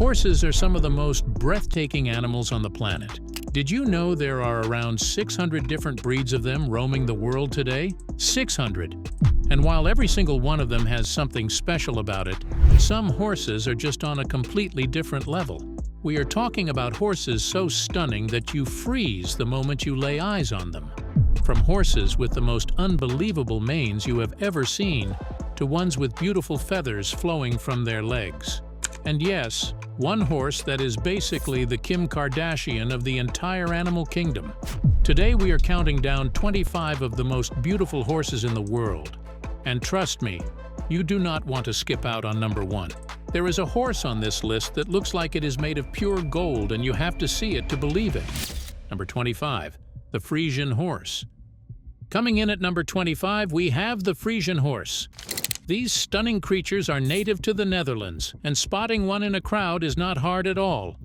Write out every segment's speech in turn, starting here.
Horses are some of the most breathtaking animals on the planet. Did you know there are around 600 different breeds of them roaming the world today? 600! And while every single one of them has something special about it, some horses are just on a completely different level. We are talking about horses so stunning that you freeze the moment you lay eyes on them. From horses with the most unbelievable manes you have ever seen, to ones with beautiful feathers flowing from their legs. And yes, one horse that is basically the Kim Kardashian of the entire animal kingdom. Today we are counting down 25 of the most beautiful horses in the world. And trust me, you do not want to skip out on number 1. There is a horse on this list that looks like it is made of pure gold, and you have to see it to believe it. Number 25, the Friesian horse. Coming in at number 25, we have the Friesian horse. These stunning creatures are native to the Netherlands, and spotting one in a crowd is not hard at all.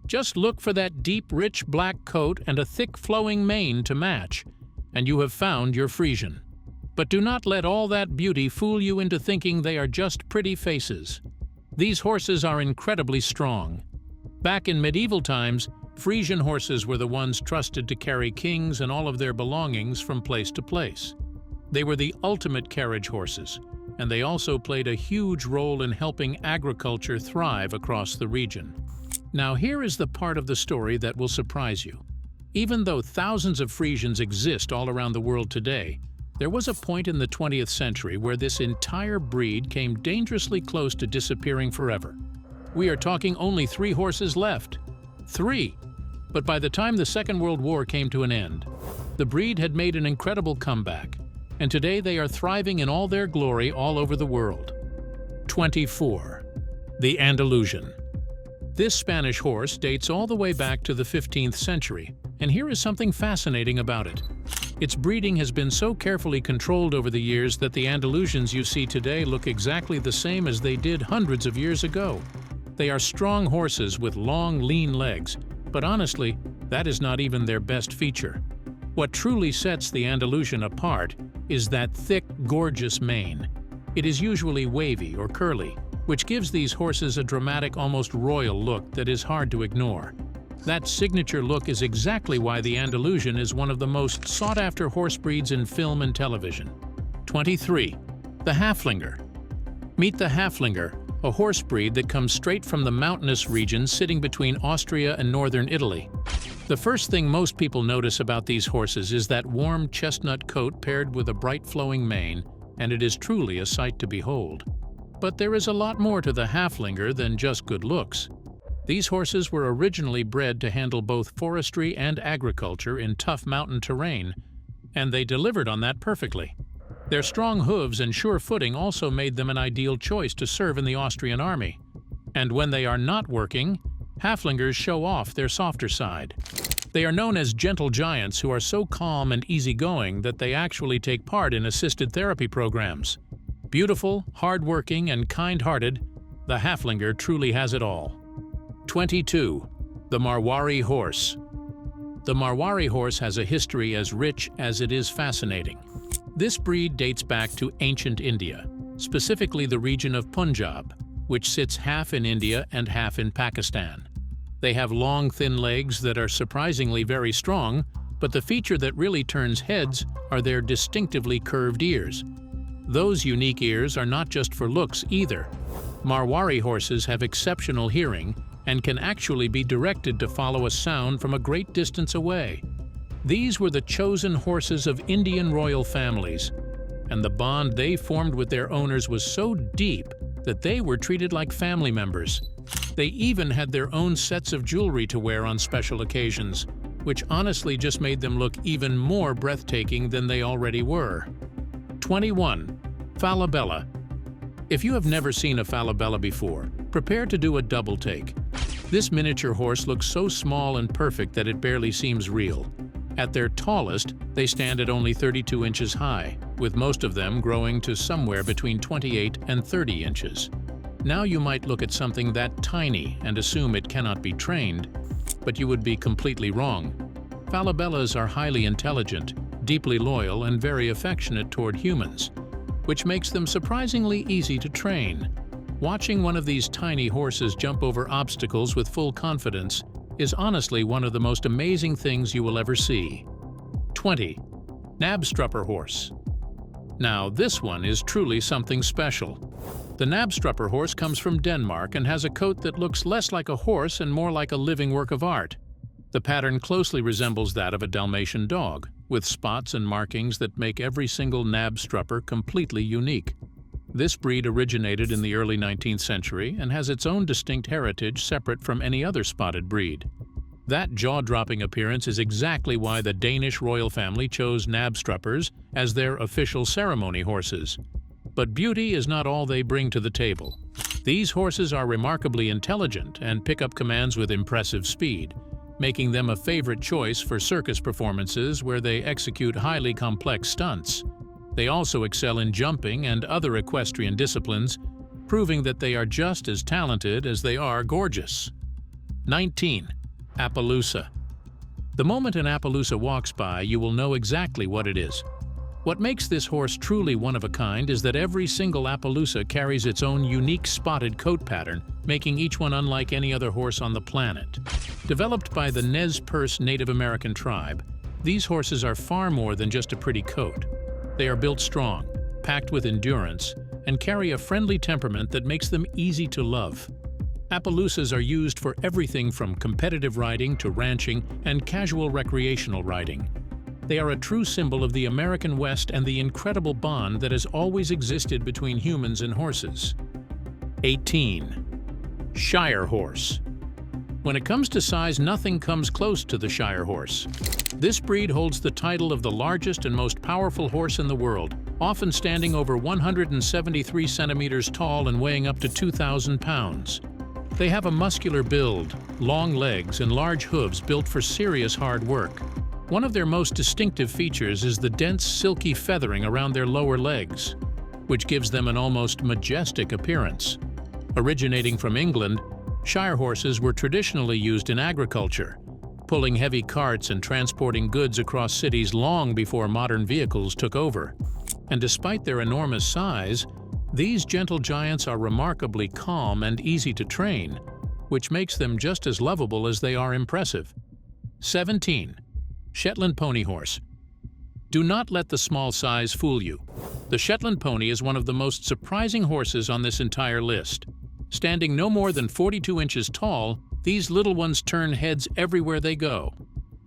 Just look for that deep, rich black coat and a thick flowing mane to match, and you have found your Friesian. But do not let all that beauty fool you into thinking they are just pretty faces. These horses are incredibly strong. Back in medieval times, Friesian horses were the ones trusted to carry kings and all of their belongings from place to place. They were the ultimate carriage horses, and they also played a huge role in helping agriculture thrive across the region. Now here is the part of the story that will surprise you. Even though thousands of Friesians exist all around the world today, there was a point in the 20th century where this entire breed came dangerously close to disappearing forever. We are talking only 3 horses left. 3! But by the time the Second World War came to an end, the breed had made an incredible comeback, and today they are thriving in all their glory all over the world. 24. The Andalusian. This Spanish horse dates all the way back to the 15th century, and here is something fascinating about it. Its breeding has been so carefully controlled over the years that the Andalusians you see today look exactly the same as they did hundreds of years ago. They are strong horses with long, lean legs, but honestly, that is not even their best feature. What truly sets the Andalusian apart is that thick, gorgeous mane. It is usually wavy or curly, which gives these horses a dramatic, almost royal look that is hard to ignore. That signature look is exactly why the Andalusian is one of the most sought-after horse breeds in film and television. 23. The Haflinger. Meet the Haflinger, a horse breed that comes straight from the mountainous region sitting between Austria and northern Italy. The first thing most people notice about these horses is that warm chestnut coat paired with a bright flowing mane, and it is truly a sight to behold. But there is a lot more to the Haflinger than just good looks. These horses were originally bred to handle both forestry and agriculture in tough mountain terrain, and they delivered on that perfectly. Their strong hooves and sure footing also made them an ideal choice to serve in the Austrian army. And when they are not working, Haflingers show off their softer side. They are known as gentle giants who are so calm and easygoing that they actually take part in assisted therapy programs. Beautiful, hard-working, and kind-hearted, the Haflinger truly has it all. 22. The Marwari horse. The Marwari horse has a history as rich as it is fascinating. This breed dates back to ancient India, specifically the region of Punjab, which sits half in India and half in Pakistan. They have long, thin legs that are surprisingly very strong, but the feature that really turns heads are their distinctively curved ears. Those unique ears are not just for looks either. Marwari horses have exceptional hearing and can actually be directed to follow a sound from a great distance away. These were the chosen horses of Indian royal families, and the bond they formed with their owners was so deep that they were treated like family members. They even had their own sets of jewelry to wear on special occasions, which honestly just made them look even more breathtaking than they already were. 21. Falabella. If you have never seen a Falabella before, prepare to do a double take. This miniature horse looks so small and perfect that it barely seems real. At their tallest, they stand at only 32 inches high, with most of them growing to somewhere between 28 and 30 inches. Now you might look at something that tiny and assume it cannot be trained, but you would be completely wrong. Falabellas are highly intelligent, deeply loyal, and very affectionate toward humans, which makes them surprisingly easy to train. Watching one of these tiny horses jump over obstacles with full confidence is honestly one of the most amazing things you will ever see. 20. Knabstrupper horse. Now, this one is truly something special. The Knabstrupper horse comes from Denmark and has a coat that looks less like a horse and more like a living work of art. The pattern closely resembles that of a Dalmatian dog, with spots and markings that make every single Knabstrupper completely unique. This breed originated in the early 19th century and has its own distinct heritage separate from any other spotted breed. That jaw-dropping appearance is exactly why the Danish royal family chose Knabstruppers as their official ceremony horses. But beauty is not all they bring to the table. These horses are remarkably intelligent and pick up commands with impressive speed, making them a favorite choice for circus performances where they execute highly complex stunts. They also excel in jumping and other equestrian disciplines, proving that they are just as talented as they are gorgeous. 19. Appaloosa. The moment an Appaloosa walks by, you will know exactly what it is. What makes this horse truly one of a kind is that every single Appaloosa carries its own unique spotted coat pattern, making each one unlike any other horse on the planet. Developed by the Nez Perce Native American tribe, these horses are far more than just a pretty coat. They are built strong, packed with endurance, and carry a friendly temperament that makes them easy to love. Appaloosas are used for everything from competitive riding to ranching and casual recreational riding. They are a true symbol of the American West and the incredible bond that has always existed between humans and horses. 18. Shire horse. When it comes to size, nothing comes close to the Shire horse. This breed holds the title of the largest and most powerful horse in the world, often standing over 173 centimeters tall and weighing up to 2,000 pounds. They have a muscular build, long legs, and large hooves built for serious hard work. One of their most distinctive features is the dense, silky feathering around their lower legs, which gives them an almost majestic appearance. Originating from England, Shire horses were traditionally used in agriculture, pulling heavy carts and transporting goods across cities long before modern vehicles took over. And despite their enormous size, these gentle giants are remarkably calm and easy to train, which makes them just as lovable as they are impressive. 17. Shetland pony horse. Do not let the small size fool you. The Shetland pony is one of the most surprising horses on this entire list. Standing no more than 42 inches tall, these little ones turn heads everywhere they go.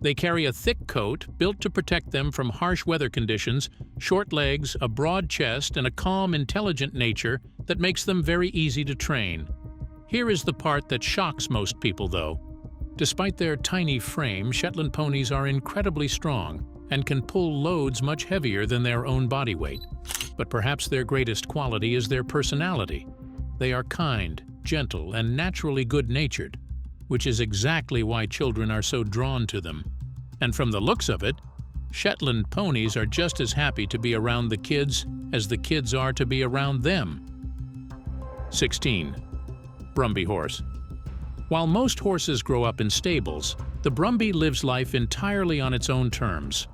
They carry a thick coat built to protect them from harsh weather conditions, short legs, a broad chest, and a calm, intelligent nature that makes them very easy to train. Here is the part that shocks most people, though. Despite their tiny frame, Shetland ponies are incredibly strong and can pull loads much heavier than their own body weight. But perhaps their greatest quality is their personality. They are kind, gentle, and naturally good-natured, which is exactly why children are so drawn to them. And from the looks of it, Shetland ponies are just as happy to be around the kids as the kids are to be around them. 16. Brumby horse. While most horses grow up in stables, the Brumby lives life entirely on its own terms.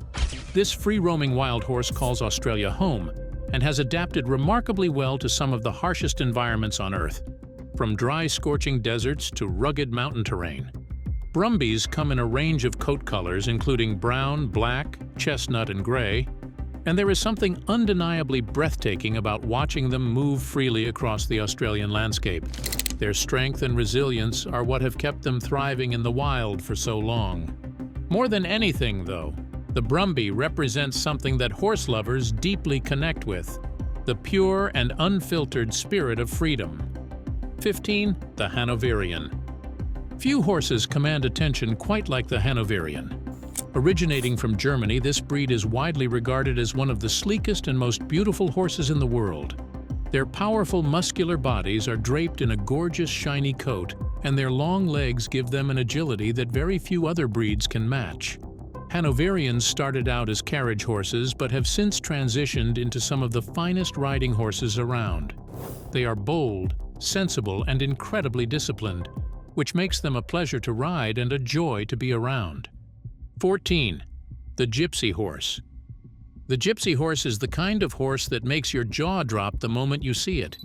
This free-roaming wild horse calls Australia home and has adapted remarkably well to some of the harshest environments on Earth, from dry, scorching deserts to rugged mountain terrain. Brumbies come in a range of coat colors including brown, black, chestnut, and gray, and there is something undeniably breathtaking about watching them move freely across the Australian landscape. Their strength and resilience are what have kept them thriving in the wild for so long. More than anything, though, the Brumby represents something that horse lovers deeply connect with: the pure and unfiltered spirit of freedom. 15. The Hanoverian. Few horses command attention quite like the Hanoverian. Originating from Germany, this breed is widely regarded as one of the sleekest and most beautiful horses in the world. Their powerful, muscular bodies are draped in a gorgeous, shiny coat, and their long legs give them an agility that very few other breeds can match. Hanoverians started out as carriage horses but have since transitioned into some of the finest riding horses around. They are bold, sensible, and incredibly disciplined, which makes them a pleasure to ride and a joy to be around. 14. The Gypsy horse. The Gypsy horse is the kind of horse that makes your jaw drop the moment you see it.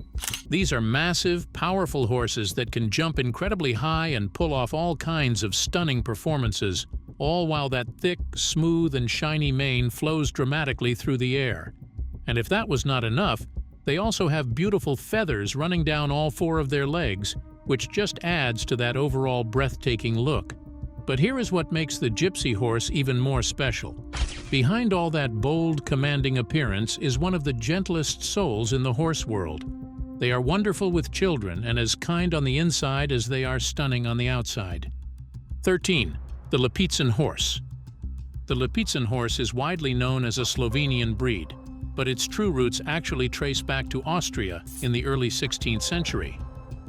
These are massive, powerful horses that can jump incredibly high and pull off all kinds of stunning performances, all while that thick, smooth, and shiny mane flows dramatically through the air. And if that was not enough, they also have beautiful feathers running down all four of their legs, which just adds to that overall breathtaking look. But here is what makes the Gypsy horse even more special. Behind all that bold, commanding appearance is one of the gentlest souls in the horse world. They are wonderful with children and as kind on the inside as they are stunning on the outside. 13. The Lipizzan horse. The Lipizzan horse is widely known as a Slovenian breed, but its true roots actually trace back to Austria in the early 16th century.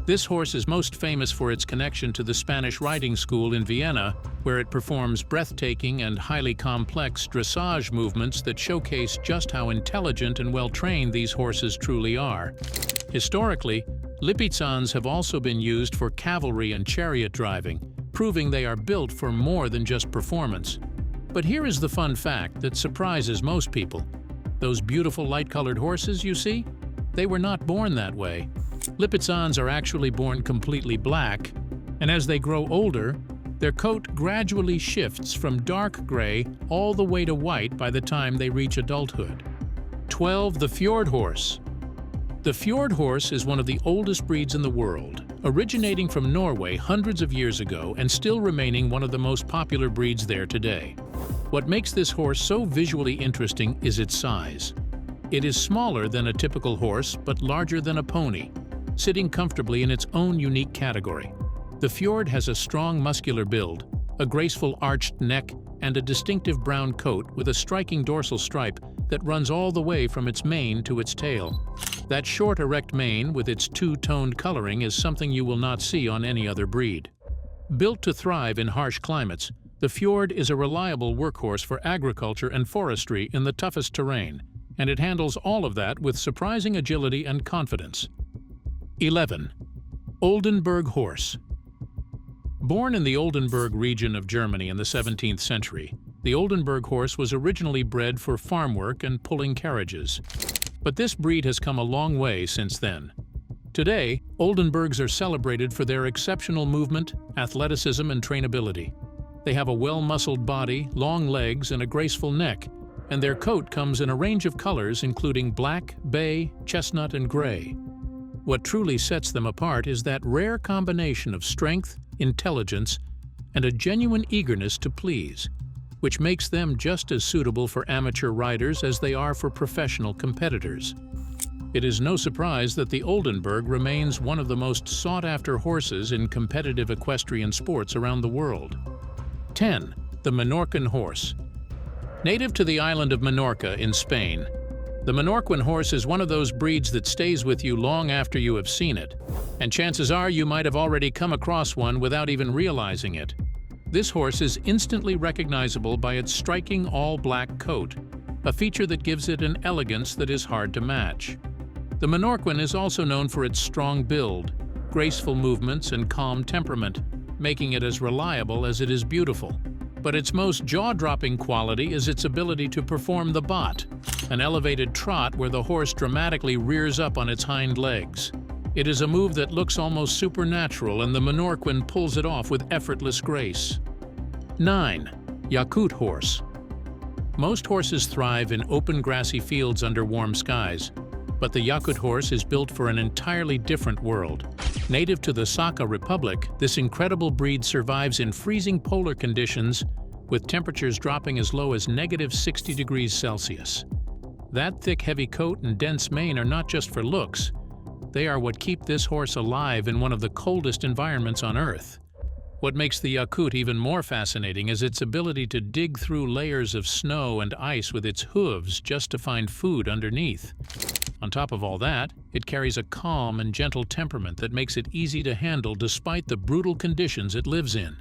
This horse is most famous for its connection to the Spanish riding school in Vienna, where it performs breathtaking and highly complex dressage movements that showcase just how intelligent and well-trained these horses truly are. Historically, Lipizzans have also been used for cavalry and chariot driving, proving they are built for more than just performance. But here is the fun fact that surprises most people. Those beautiful light-colored horses you see? They were not born that way. Lipizzans are actually born completely black, and as they grow older, their coat gradually shifts from dark gray all the way to white by the time they reach adulthood. 12. The Fjord horse. The Fjord horse is one of the oldest breeds in the world, originating from Norway hundreds of years ago and still remaining one of the most popular breeds there today. What makes this horse so visually interesting is its size. It is smaller than a typical horse, but larger than a pony, sitting comfortably in its own unique category. The Fjord has a strong muscular build, a graceful arched neck, and a distinctive brown coat with a striking dorsal stripe that runs all the way from its mane to its tail. That short, erect mane with its two-toned coloring is something you will not see on any other breed. Built to thrive in harsh climates, the Fjord is a reliable workhorse for agriculture and forestry in the toughest terrain, and it handles all of that with surprising agility and confidence. 11. Oldenburg horse. Born in the Oldenburg region of Germany in the 17th century, the Oldenburg horse was originally bred for farm work and pulling carriages. But this breed has come a long way since then. Today, Oldenburgs are celebrated for their exceptional movement, athleticism, and trainability. They have a well-muscled body, long legs, and a graceful neck, and their coat comes in a range of colors including black, bay, chestnut, and gray. What truly sets them apart is that rare combination of strength, intelligence, and a genuine eagerness to please, which makes them just as suitable for amateur riders as they are for professional competitors. It is no surprise that the Oldenburg remains one of the most sought-after horses in competitive equestrian sports around the world. 10. The Menorcan horse. Native to the island of Menorca in Spain, the Menorcan horse is one of those breeds that stays with you long after you have seen it, and chances are you might have already come across one without even realizing it. This horse is instantly recognizable by its striking all-black coat, a feature that gives it an elegance that is hard to match. The Menorcan is also known for its strong build, graceful movements, and calm temperament, making it as reliable as it is beautiful. But its most jaw-dropping quality is its ability to perform the bot, an elevated trot where the horse dramatically rears up on its hind legs. It is a move that looks almost supernatural, and the Menorcan pulls it off with effortless grace. 9. Yakut horse. Most horses thrive in open grassy fields under warm skies, but the Yakut horse is built for an entirely different world. Native to the Sakha Republic, this incredible breed survives in freezing polar conditions, with temperatures dropping as low as -60 degrees Celsius. That thick, heavy coat and dense mane are not just for looks. They are what keep this horse alive in one of the coldest environments on Earth. What makes the Yakut even more fascinating is its ability to dig through layers of snow and ice with its hooves just to find food underneath. On top of all that, it carries a calm and gentle temperament that makes it easy to handle despite the brutal conditions it lives in.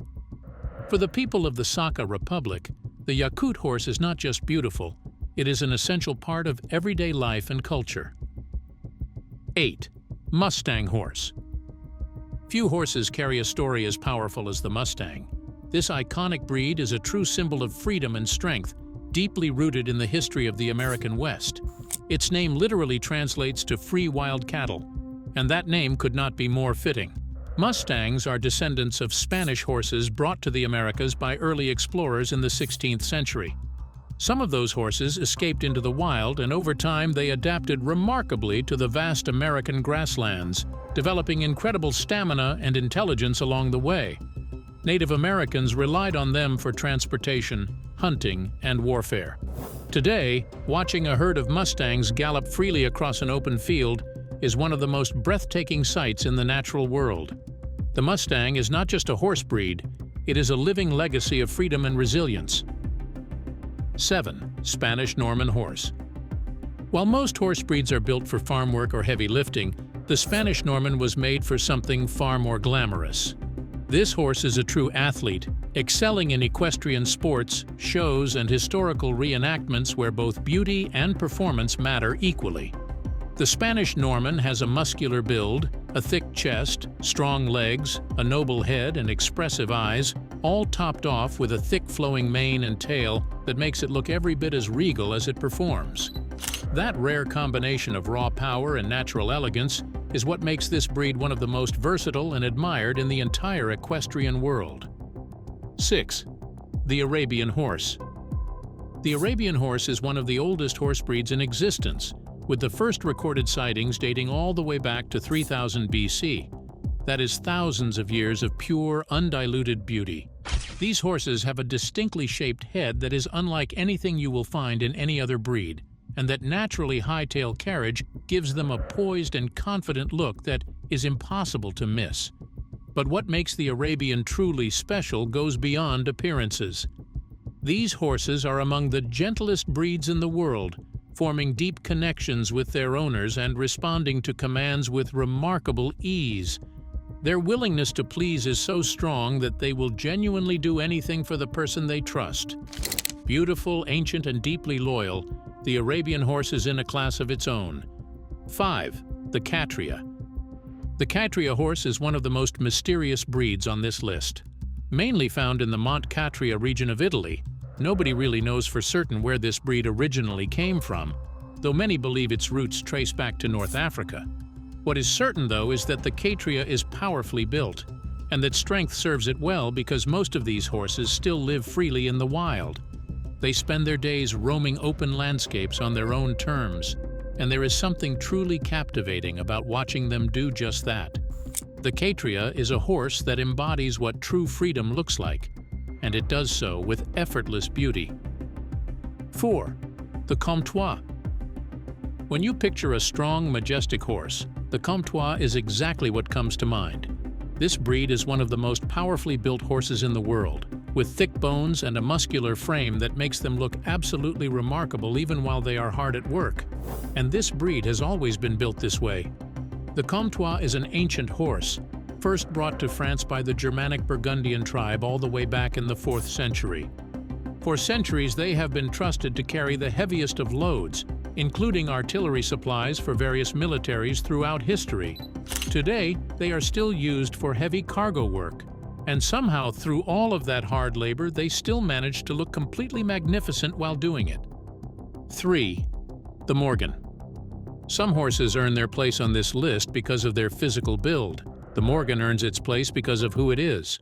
For the people of the Sakha Republic, the Yakut horse is not just beautiful, it is an essential part of everyday life and culture. 8. Mustang horse. Few horses carry a story as powerful as the Mustang. This iconic breed is a true symbol of freedom and strength, deeply rooted in the history of the American West. Its name literally translates to free wild cattle, and that name could not be more fitting. Mustangs are descendants of Spanish horses brought to the Americas by early explorers in the 16th century. Some of those horses escaped into the wild, and over time they adapted remarkably to the vast American grasslands, developing incredible stamina and intelligence along the way. Native Americans relied on them for transportation, hunting, and warfare. Today, watching a herd of Mustangs gallop freely across an open field is one of the most breathtaking sights in the natural world. The Mustang is not just a horse breed, it is a living legacy of freedom and resilience. 7. Spanish Norman Horse. While most horse breeds are built for farm work or heavy lifting, the Spanish Norman was made for something far more glamorous. This horse is a true athlete, excelling in equestrian sports, shows, and historical reenactments where both beauty and performance matter equally. The Spanish Norman has a muscular build, a thick chest, strong legs, a noble head, and expressive eyes, all topped off with a thick flowing mane and tail that makes it look every bit as regal as it performs. That rare combination of raw power and natural elegance is what makes this breed one of the most versatile and admired in the entire equestrian world. 6. The Arabian Horse. The Arabian horse is one of the oldest horse breeds in existence, with the first recorded sightings dating all the way back to 3000 BC. That is thousands of years of pure, undiluted beauty. These horses have a distinctly shaped head that is unlike anything you will find in any other breed, and that naturally high-tail carriage gives them a poised and confident look that is impossible to miss. But what makes the Arabian truly special goes beyond appearances. These horses are among the gentlest breeds in the world, forming deep connections with their owners and responding to commands with remarkable ease. Their willingness to please is so strong that they will genuinely do anything for the person they trust. Beautiful, ancient, and deeply loyal, the Arabian horse is in a class of its own. 5. The Catria. The Catria horse is one of the most mysterious breeds on this list. Mainly found in the Monte Catria region of Italy, nobody really knows for certain where this breed originally came from, though many believe its roots trace back to North Africa. What is certain, though, is that the Catria is powerfully built, and that strength serves it well because most of these horses still live freely in the wild. They spend their days roaming open landscapes on their own terms, and there is something truly captivating about watching them do just that. The Catria is a horse that embodies what true freedom looks like, and it does so with effortless beauty. 4. The Comtois. When you picture a strong, majestic horse, the Comtois is exactly what comes to mind. This breed is one of the most powerfully built horses in the world, with thick bones and a muscular frame that makes them look absolutely remarkable even while they are hard at work. And this breed has always been built this way. The Comtois is an ancient horse, first brought to France by the Germanic Burgundian tribe all the way back in the 4th century. For centuries, they have been trusted to carry the heaviest of loads, including artillery supplies for various militaries throughout history. Today, they are still used for heavy cargo work, and somehow through all of that hard labor, they still manage to look completely magnificent while doing it. 3. The Morgan. Some horses earn their place on this list because of their physical build. The Morgan earns its place because of who it is.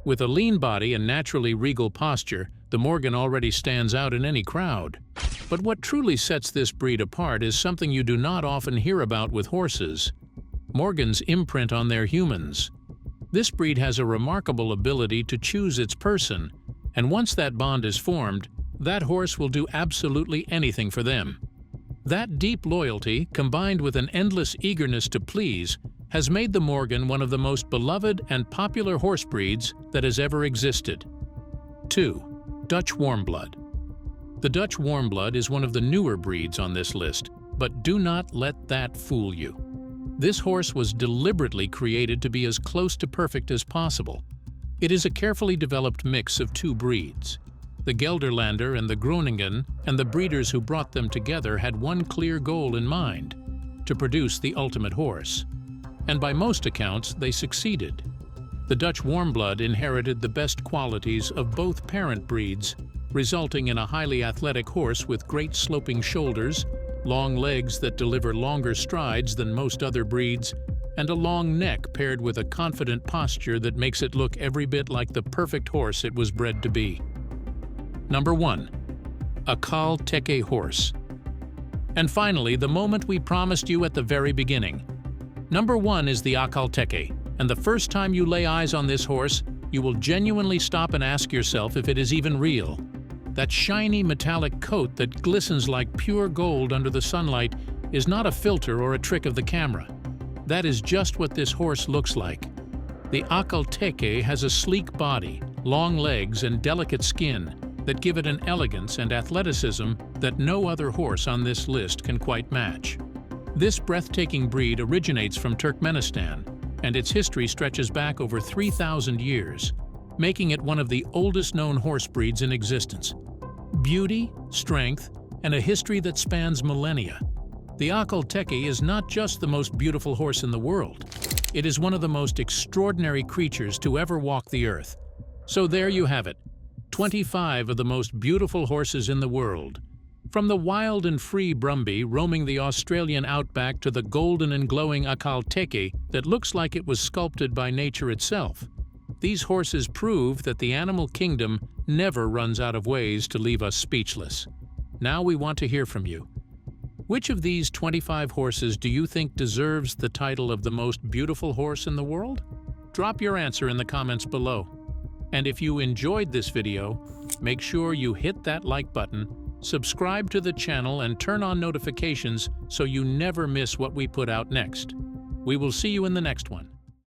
With a lean body and naturally regal posture, the Morgan already stands out in any crowd. But what truly sets this breed apart is something you do not often hear about with horses: Morgan's imprint on their humans. This breed has a remarkable ability to choose its person, and once that bond is formed, that horse will do absolutely anything for them. That deep loyalty, combined with an endless eagerness to please, has made the Morgan one of the most beloved and popular horse breeds that has ever existed. 2. Dutch Warmblood. The Dutch Warmblood is one of the newer breeds on this list, but do not let that fool you. This horse was deliberately created to be as close to perfect as possible. It is a carefully developed mix of two breeds. The Gelderlander and the Groningen, and the breeders who brought them together had one clear goal in mind: to produce the ultimate horse. And by most accounts, they succeeded. The Dutch Warmblood inherited the best qualities of both parent breeds, resulting in a highly athletic horse with great sloping shoulders, long legs that deliver longer strides than most other breeds, and a long neck paired with a confident posture that makes it look every bit like the perfect horse it was bred to be. Number 1. Akhal-Teke horse. And finally, the moment we promised you at the very beginning. Number 1 is the Akhal-Teke, and the first time you lay eyes on this horse, you will genuinely stop and ask yourself if it is even real. That shiny metallic coat that glistens like pure gold under the sunlight is not a filter or a trick of the camera. That is just what this horse looks like. The Akhal-Teke has a sleek body, long legs, and delicate skin that give it an elegance and athleticism that no other horse on this list can quite match. This breathtaking breed originates from Turkmenistan, and its history stretches back over 3,000 years, making it one of the oldest known horse breeds in existence. Beauty, strength, and a history that spans millennia. The Akhal-Teke is not just the most beautiful horse in the world. It is one of the most extraordinary creatures to ever walk the earth. So there you have it, 25 of the most beautiful horses in the world. From the wild and free Brumby roaming the Australian outback to the golden and glowing Akhal-Teke that looks like it was sculpted by nature itself. These horses prove that the animal kingdom never runs out of ways to leave us speechless. Now we want to hear from you. Which of these 25 horses do you think deserves the title of the most beautiful horse in the world? Drop your answer in the comments below. And if you enjoyed this video, make sure you hit that like button, subscribe to the channel, and turn on notifications so you never miss what we put out next. We will see you in the next one.